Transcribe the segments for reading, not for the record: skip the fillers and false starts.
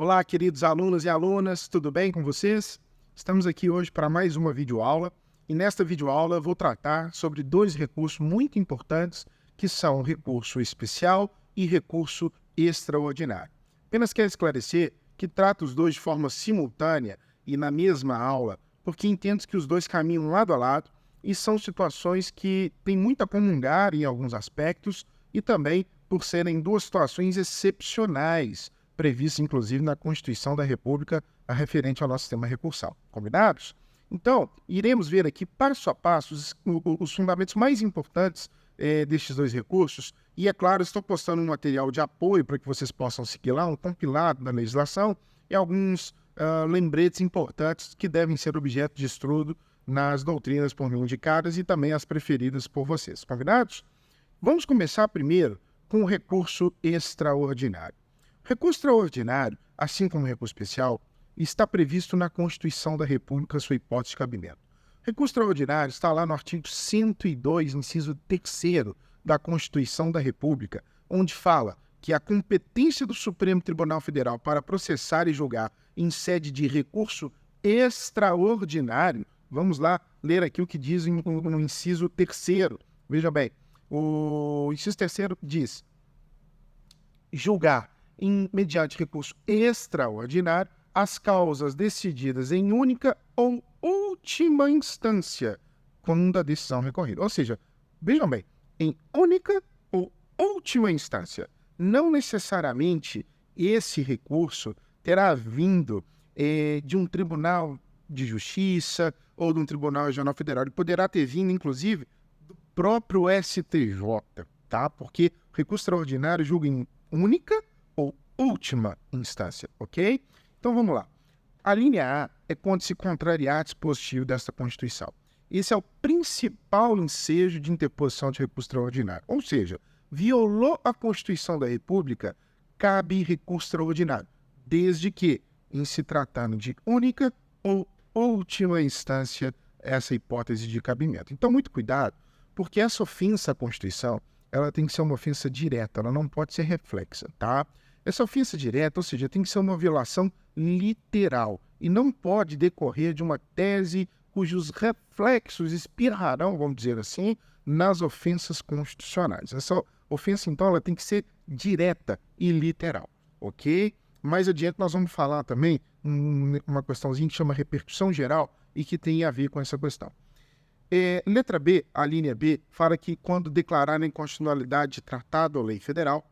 Olá, queridos alunos e alunas, tudo bem com vocês? Estamos aqui hoje para mais uma videoaula e nesta videoaula vou tratar sobre dois recursos muito importantes que são recurso especial e recurso extraordinário. Apenas quero esclarecer que trato os dois de forma simultânea e na mesma aula, porque entendo que os dois caminham lado a lado e são situações que têm muito a comungar em alguns aspectos e também por serem duas situações excepcionais, previsto inclusive na Constituição da República, a referente ao nosso sistema recursal. Combinados? Então, iremos ver aqui passo a passo os fundamentos mais importantes destes dois recursos e, é claro, estou postando um material de apoio para que vocês possam seguir lá, um compilado da legislação e alguns lembretes importantes que devem ser objeto de estudo nas doutrinas por mim indicadas e também as preferidas por vocês. Combinados? Vamos começar primeiro com o recurso extraordinário. Recurso extraordinário, assim como recurso especial, está previsto na Constituição da República sua hipótese de cabimento. Recurso extraordinário está lá no artigo 102, inciso 3º da Constituição da República, onde fala que a competência do Supremo Tribunal Federal para processar e julgar em sede de recurso extraordinário, vamos lá ler aqui o que diz no inciso 3º. Veja bem, o inciso 3º diz: julgar mediante recurso extraordinário, as causas decididas em única ou última instância, quando a decisão recorrida. Ou seja, vejam bem, em única ou última instância. Não necessariamente esse recurso terá vindo de um tribunal de justiça ou de um tribunal regional federal. Ele poderá ter vindo, inclusive, do próprio STJ, tá? Porque o recurso extraordinário julga em única ou última instância, ok? Então vamos lá. A linha A é quando se contrariar dispositivo desta Constituição. Esse é o principal ensejo de interposição de recurso extraordinário. Ou seja, violou a Constituição da República, cabe recurso extraordinário, desde que, em se tratando de única ou última instância, essa hipótese de cabimento. Então, muito cuidado, porque essa ofensa à Constituição, ela tem que ser uma ofensa direta, ela não pode ser reflexa, tá? Essa ofensa direta, ou seja, tem que ser uma violação literal e não pode decorrer de uma tese cujos reflexos espirrarão, vamos dizer assim, nas ofensas constitucionais. Essa ofensa, então, ela tem que ser direta e literal, ok? Mais adiante nós vamos falar também uma questãozinha que chama repercussão geral e que tem a ver com essa questão. Letra B, a linha B, fala que quando declarar a inconstitucionalidade de tratado ou lei federal,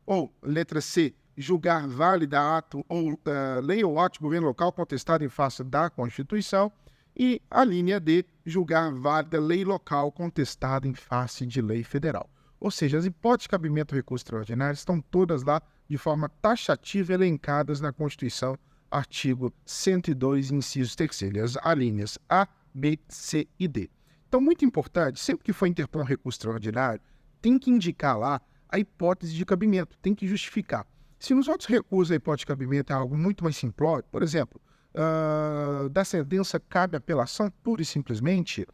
ou letra C, julgar válida ato ou lei ou ato de governo local contestado em face da Constituição, e a linha D, julgar válida lei local contestada em face de lei federal. Ou seja, as hipóteses de cabimento do recurso extraordinário estão todas lá de forma taxativa elencadas na Constituição, artigo 102, incisos 3º, as linhas A, B, C e D. Então, muito importante, sempre que for interpor um recurso extraordinário, tem que indicar lá a hipótese de cabimento, tem que justificar. Se nos outros recursos a hipótese de cabimento é algo muito mais simplório, por exemplo, da sentença cabe apelação pura e simplesmente,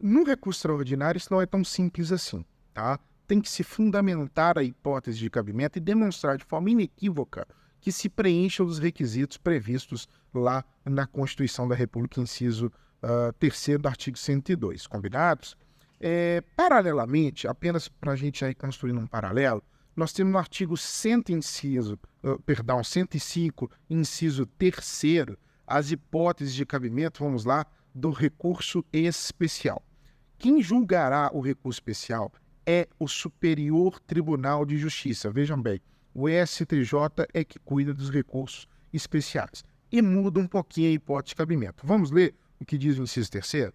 no recurso extraordinário isso não é tão simples assim, tá? Tem que se fundamentar a hipótese de cabimento e demonstrar de forma inequívoca que se preencham os requisitos previstos lá na Constituição da República, inciso 3º do artigo 102, combinados? Paralelamente, apenas para a gente aí construir um paralelo, nós temos no artigo 105, inciso 3º, as hipóteses de cabimento, vamos lá, do recurso especial. Quem julgará o recurso especial é o Superior Tribunal de Justiça. Vejam bem, o STJ é que cuida dos recursos especiais. E muda um pouquinho a hipótese de cabimento. Vamos ler o que diz o inciso 3º?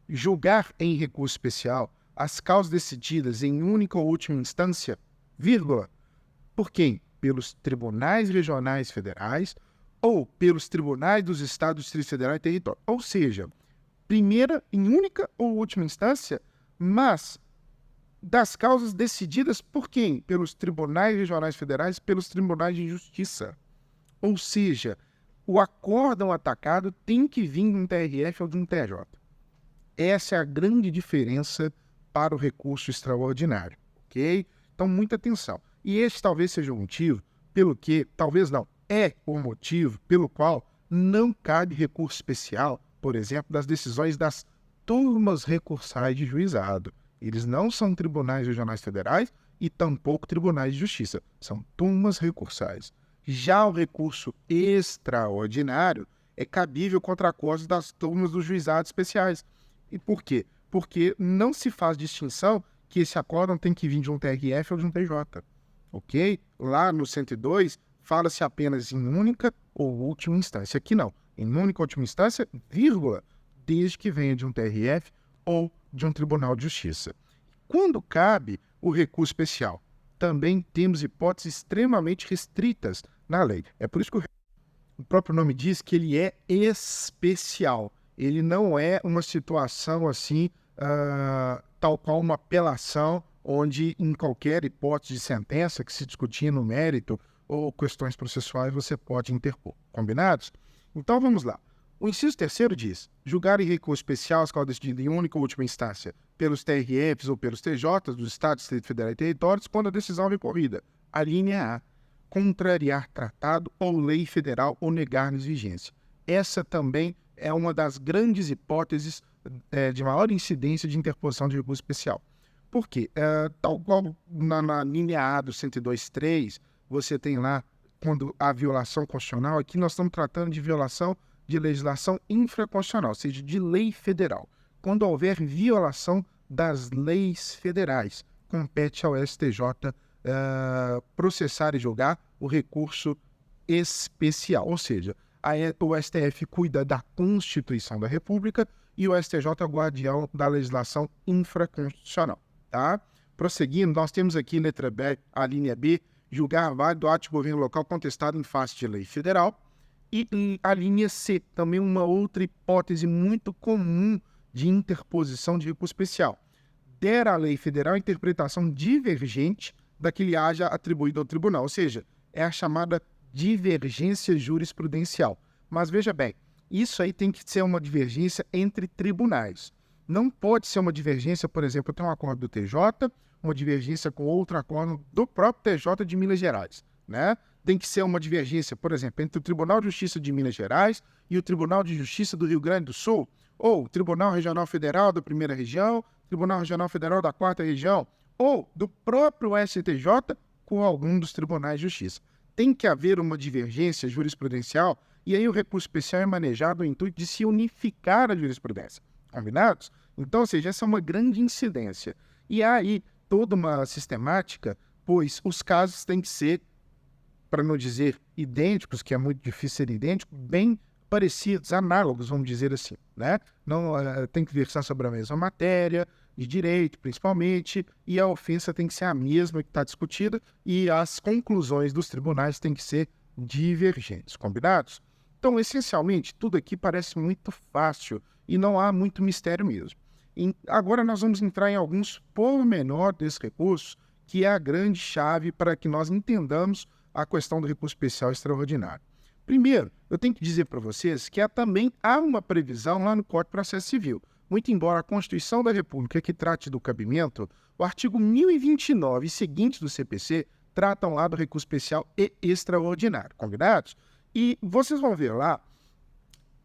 Julgar em recurso especial as causas decididas em única ou última instância, vírgula, por quem? Pelos tribunais regionais federais ou pelos tribunais dos estados, distritos federais e território. Ou seja, primeira em única ou última instância, mas das causas decididas por quem? Pelos tribunais regionais federais, pelos tribunais de justiça. Ou seja, o acórdão atacado tem que vir de um TRF ou de um TJ. Essa é a grande diferença para o recurso extraordinário, ok? Então, muita atenção. E esse talvez seja o motivo pelo que, talvez não, é o motivo pelo qual não cabe recurso especial, por exemplo, das decisões das turmas recursais de juizado. Eles não são tribunais regionais federais e tampouco tribunais de justiça. São turmas recursais. Já o recurso extraordinário é cabível contra acordos das turmas dos juizados especiais. E por quê? Porque não se faz distinção que esse acórdão tem que vir de um TRF ou de um TJ. Ok? Lá no 102, fala-se apenas em única ou última instância. Aqui não. Em única ou última instância, vírgula, desde que venha de um TRF ou de um Tribunal de Justiça. Quando cabe o recurso especial, também temos hipóteses extremamente restritas na lei. É por isso que o próprio nome diz que ele é especial. Ele não é uma situação assim, tal qual uma apelação, onde em qualquer hipótese de sentença que se discutir no mérito ou questões processuais você pode interpor. Combinados? Então vamos lá. O inciso 3º diz: julgar em recurso especial as causas decididas em única ou última instância pelos TRFs ou pelos TJs dos Estados, Distrito Federal e Territórios quando a decisão é recorrida. A linha A. Contrariar tratado ou lei federal ou negar-lhes vigência. Essa também é uma das grandes hipóteses de maior incidência de interposição de recurso especial. Por quê? Tal qual na linha A do 102.3, você tem lá, quando há violação constitucional, aqui nós estamos tratando de violação de legislação infraconstitucional, ou seja, de lei federal. Quando houver violação das leis federais, compete ao STJ processar e julgar o recurso especial, ou seja, o STF cuida da Constituição da República e o STJ é o guardião da legislação infraconstitucional. Tá? Prosseguindo, nós temos aqui, letra B, a linha B, julgar válido ato de governo local contestado em face de lei federal. E a linha C, também uma outra hipótese muito comum de interposição de recurso especial. Der à lei federal interpretação divergente da que lhe haja atribuído ao tribunal, ou seja, é a chamada divergência jurisprudencial. Mas veja bem, isso aí tem que ser uma divergência entre tribunais. Não pode ser uma divergência, por exemplo, eu tenho um acordo do TJ, uma divergência com outro acordo do próprio TJ de Minas Gerais, né? Tem que ser uma divergência, por exemplo, entre o Tribunal de Justiça de Minas Gerais e o Tribunal de Justiça do Rio Grande do Sul, ou o Tribunal Regional Federal da Primeira Região, Tribunal Regional Federal da Quarta Região, ou do próprio STJ com algum dos tribunais de justiça. Tem que haver uma divergência jurisprudencial e aí o recurso especial é manejado no intuito de se unificar a jurisprudência. Combinados? Então, ou seja, essa é uma grande incidência. E há aí toda uma sistemática, pois os casos têm que ser, para não dizer idênticos, que é muito difícil ser idêntico, bem parecidos, análogos, vamos dizer assim, né? Não tem que versar sobre a mesma matéria, de direito, principalmente, e a ofensa tem que ser a mesma que está discutida e as conclusões dos tribunais têm que ser divergentes, combinados? Então, essencialmente, tudo aqui parece muito fácil e não há muito mistério mesmo. Agora nós vamos entrar em alguns pormenores desse recurso, que é a grande chave para que nós entendamos a questão do recurso especial extraordinário. Primeiro, eu tenho que dizer para vocês que também há uma previsão lá no Código de Processo Civil. Muito embora a Constituição da República, que trate do cabimento, o artigo 1029 e seguintes do CPC tratam lá do recurso especial e extraordinário, combinados? E vocês vão ver lá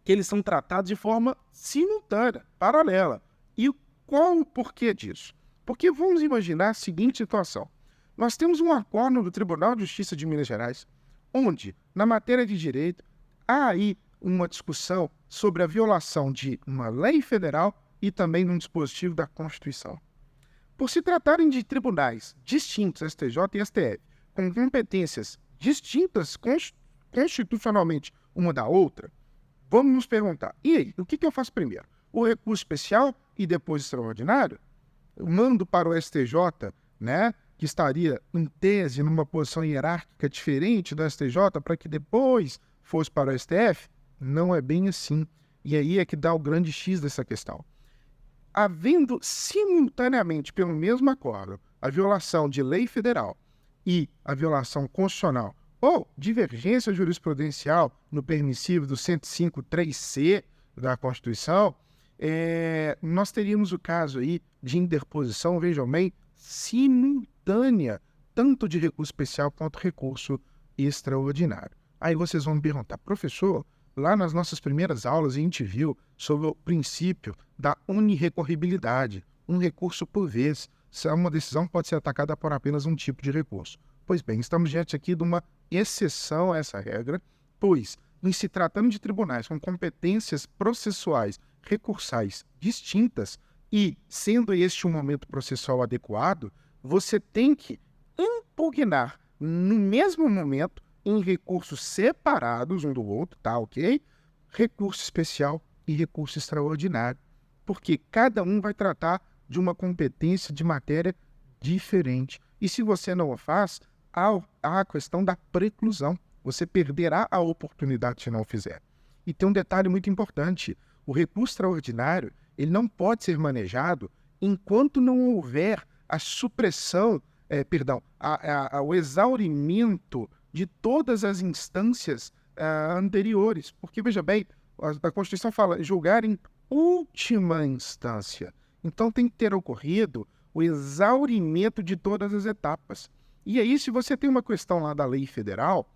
que eles são tratados de forma simultânea, paralela. E qual o porquê disso? Porque vamos imaginar a seguinte situação. Nós temos um acordo do Tribunal de Justiça de Minas Gerais, onde, na matéria de direito, há aí uma discussão sobre a violação de uma lei federal e também de um dispositivo da Constituição. Por se tratarem de tribunais distintos, STJ e STF, com competências distintas constitucionalmente uma da outra, vamos nos perguntar, e aí, o que eu faço primeiro? O recurso especial e depois o extraordinário? Eu mando para o STJ, né, que estaria, em tese, numa posição hierárquica diferente do STJ, para que depois fosse para o STF? Não é bem assim. E aí é que dá o grande X dessa questão. Havendo simultaneamente, pelo mesmo acordo, a violação de lei federal e a violação constitucional, ou divergência jurisprudencial no permissivo do 105.3c da Constituição, nós teríamos o caso aí de interposição, vejam bem, simultânea, tanto de recurso especial quanto recurso extraordinário. Aí vocês vão me perguntar, professor, lá nas nossas primeiras aulas a gente viu sobre o princípio da unirrecorribilidade, um recurso por vez. Se uma decisão pode ser atacada por apenas um tipo de recurso. Pois bem, estamos diante aqui de uma exceção a essa regra, pois, em se tratando de tribunais com competências processuais recursais distintas e sendo este um momento processual adequado, você tem que impugnar no mesmo momento, em recursos separados um do outro, tá ok? Recurso especial e recurso extraordinário, porque cada um vai tratar de uma competência de matéria diferente. E se você não o faz, há a questão da preclusão. Você perderá a oportunidade se não o fizer. E tem um detalhe muito importante. O recurso extraordinário, ele não pode ser manejado enquanto não houver a supressão, o exaurimento de todas as instâncias anteriores. Porque, veja bem, a Constituição fala julgar em última instância. Então tem que ter ocorrido o exaurimento de todas as etapas. E aí, se você tem uma questão lá da lei federal,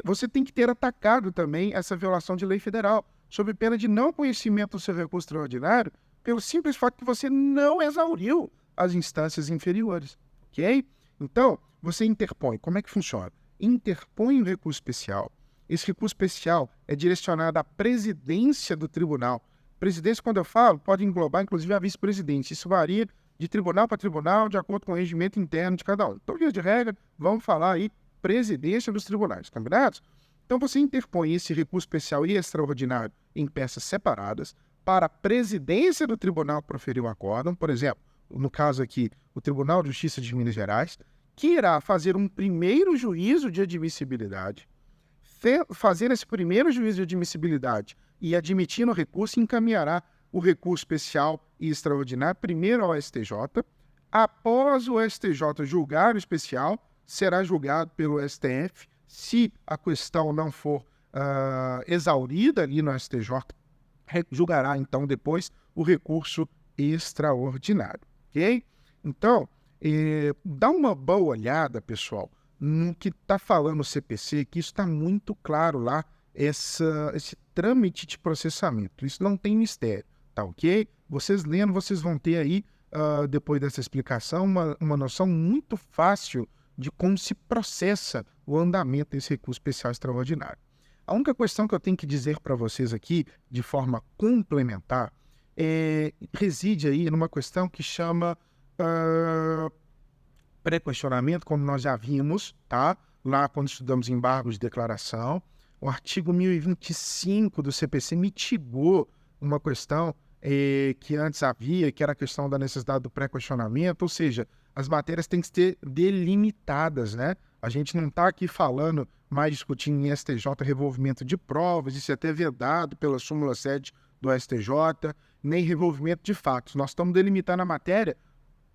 você tem que ter atacado também essa violação de lei federal, sob pena de não conhecimento do seu recurso extraordinário, pelo simples fato que você não exauriu as instâncias inferiores, ok? Então, você interpõe. Como é que funciona? Interpõe um recurso especial. Esse recurso especial é direcionado à presidência do tribunal. Presidência, quando eu falo, pode englobar, inclusive, a vice-presidência. Isso varia de tribunal para tribunal, de acordo com o regimento interno de cada um. Então, via de regra, vamos falar aí presidência dos tribunais, combinados? Então, você interpõe esse recurso especial e extraordinário em peças separadas para a presidência do tribunal proferir o acórdão, por exemplo, no caso aqui, o Tribunal de Justiça de Minas Gerais, que irá fazer um primeiro juízo de admissibilidade, fazer esse primeiro juízo de admissibilidade e admitindo o recurso, encaminhará o recurso especial e extraordinário primeiro ao STJ. Após o STJ julgar o especial, será julgado pelo STF. Se a questão não for exaurida ali no STJ, julgará então depois o recurso extraordinário, ok? Então, dá uma boa olhada, pessoal, no que está falando o CPC, que isso está muito claro lá, esse trâmite de processamento. Isso não tem mistério, tá ok? Vocês lendo, vocês vão ter aí, depois dessa explicação, uma noção muito fácil de como se processa o andamento desse recurso especial extraordinário. A única questão que eu tenho que dizer para vocês aqui, de forma complementar, reside aí numa questão que chama pré-questionamento, como nós já vimos, tá? Lá quando estudamos embargos de declaração. O artigo 1025 do CPC mitigou uma questão que antes havia, que era a questão da necessidade do pré-questionamento, ou seja, as matérias têm que ser delimitadas, né? A gente não está aqui falando, mais discutindo em STJ revolvimento de provas, isso é até vedado pela súmula 7 do STJ, nem revolvimento de fatos. Nós estamos delimitando a matéria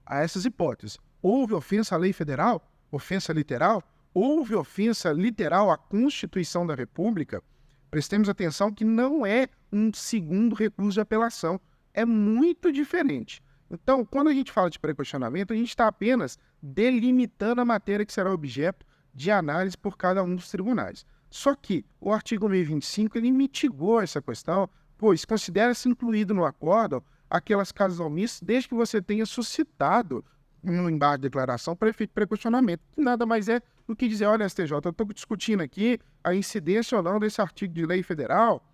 a essas hipóteses. Houve ofensa à lei federal? Ofensa literal? Houve ofensa literal à Constituição da República? Prestemos atenção que não é um segundo recurso de apelação. É muito diferente. Então, quando a gente fala de pré-questionamento, a gente está apenas delimitando a matéria que será objeto de análise por cada um dos tribunais. Só que o artigo 1025 ele mitigou essa questão, pois considera-se incluído no acórdão aquelas causas omissas desde que você tenha suscitado no embargo de declaração para efeito de pré-questionamento, que nada mais é do que dizer, olha, STJ, eu estou discutindo aqui a incidência ou não desse artigo de lei federal,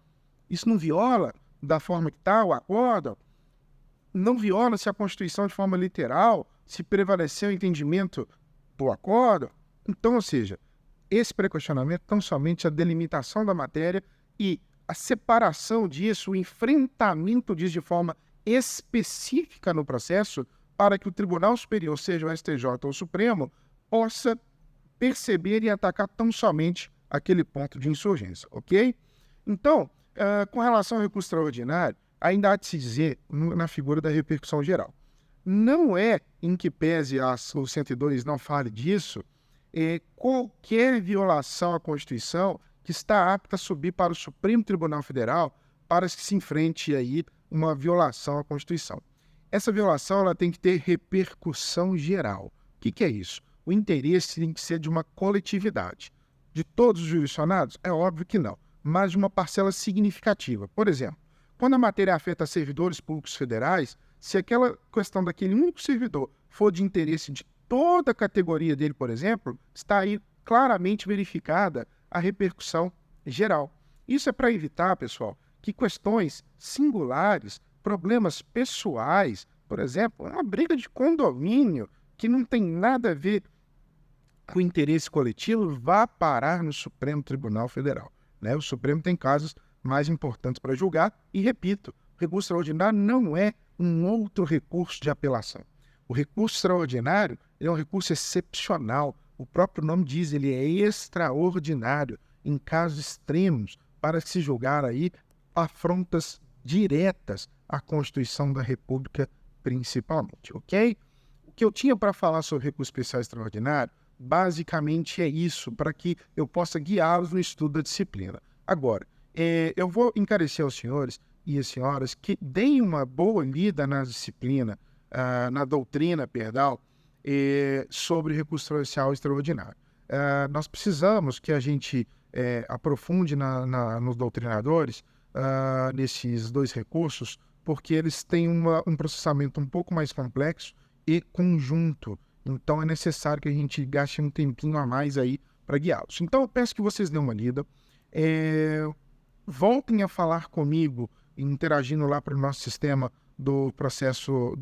isso não viola da forma que está o acórdão, não viola se a Constituição de forma literal, se prevaleceu o entendimento do acórdão. Então, ou seja, esse pré-questionamento tão somente a delimitação da matéria e a separação disso, o enfrentamento disso de forma específica no processo, para que o Tribunal Superior, seja o STJ ou o Supremo, possa perceber e atacar tão somente aquele ponto de insurgência, ok? Então, com relação ao recurso extraordinário, ainda há de se dizer na figura da repercussão geral. Não é, em que pese o 102 não fale disso, qualquer violação à Constituição que está apta a subir para o Supremo Tribunal Federal para que se enfrente aí uma violação à Constituição. Essa violação ela tem que ter repercussão geral. O que é isso? O interesse tem que ser de uma coletividade. de todos os jurisdicionados? É óbvio que não, mas de uma parcela significativa. Por exemplo, quando a matéria afeta servidores públicos federais, se aquela questão daquele único servidor for de interesse de toda a categoria dele, por exemplo, está aí claramente verificada a repercussão geral. Isso é para evitar, pessoal, que questões singulares, problemas pessoais, por exemplo, uma briga de condomínio que não tem nada a ver com o interesse coletivo, vá parar no Supremo Tribunal Federal, né? O Supremo tem casos mais importantes para julgar e, repito, o recurso extraordinário não é um outro recurso de apelação. O recurso extraordinário é um recurso excepcional. O próprio nome diz, ele é extraordinário em casos extremos para se julgar aí afrontas diretas à Constituição da República, principalmente, ok? O que eu tinha para falar sobre recurso especial extraordinário, basicamente é isso, para que eu possa guiá-los no estudo da disciplina. Agora, eu vou encarecer aos senhores e às senhoras que deem uma boa lida na disciplina, na doutrina, perdão, sobre recurso especial extraordinário. Nós precisamos que a gente aprofunde nos doutrinadores nesses dois recursos, porque eles têm um processamento um pouco mais complexo e conjunto. Então é necessário que a gente gaste um tempinho a mais aí para guiá-los. Então eu peço que vocês dêem uma lida. Voltem a falar comigo, interagindo lá para o nosso sistema do processo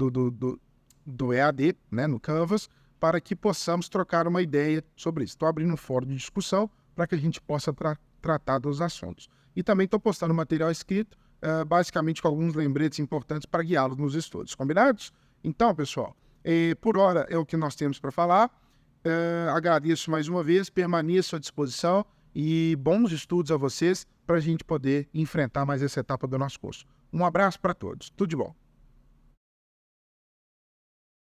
do EAD, né, no Canvas, para que possamos trocar uma ideia sobre isso. Estou abrindo um fórum de discussão para que a gente possa tratar dos assuntos. E também estou postando material escrito, basicamente com alguns lembretes importantes para guiá-los nos estudos. Combinados? Então, pessoal, por hora é o que nós temos para falar. Agradeço mais uma vez, permaneço à disposição e bons estudos a vocês para a gente poder enfrentar mais essa etapa do nosso curso. Um abraço para todos. Tudo de bom.